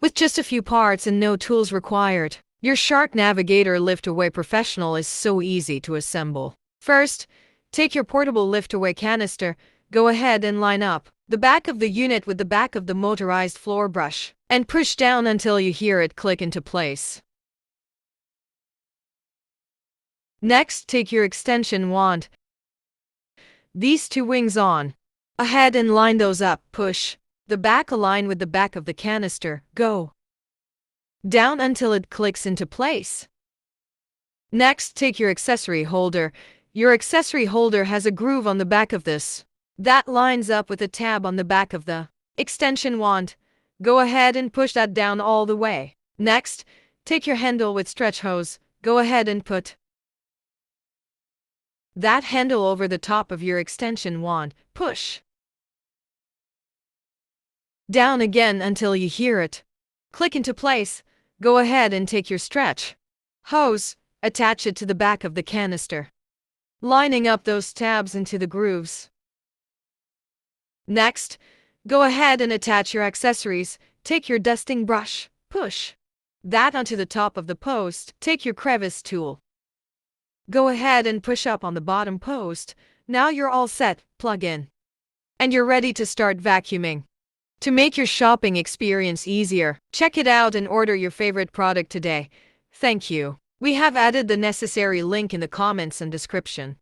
With just a few parts and no tools required, your Shark Navigator Lift-Away Professional is so easy to assemble. First, take your portable lift-away canister, go ahead and line up the back of the unit with the back of the motorized floor brush, and push down until you hear it click into place. Next, take your extension wand, these two wings on ahead and line those up, push the back align with the back of the canister, go down until it clicks into place. Next, take your accessory holder. Your accessory holder has a groove on the back of this that lines up with a tab on the back of the extension wand. Go ahead and push that down all the way. Next, take your handle with stretch hose. Go ahead and put that handle over the top of your extension wand. Push down again until you hear it click into place. Go ahead and take your stretch hose, attach it to the back of the canister, lining up those tabs into the grooves. Next, go ahead and attach your accessories. Take your dusting brush, push that onto the top of the post. Take your Crevice tool. Go ahead and push up on the bottom post. Now you're all set, plug in, and you're ready to start vacuuming. To make your shopping experience easier, check it out and order your favorite product today. Thank you. We have added the necessary link in the comments and description.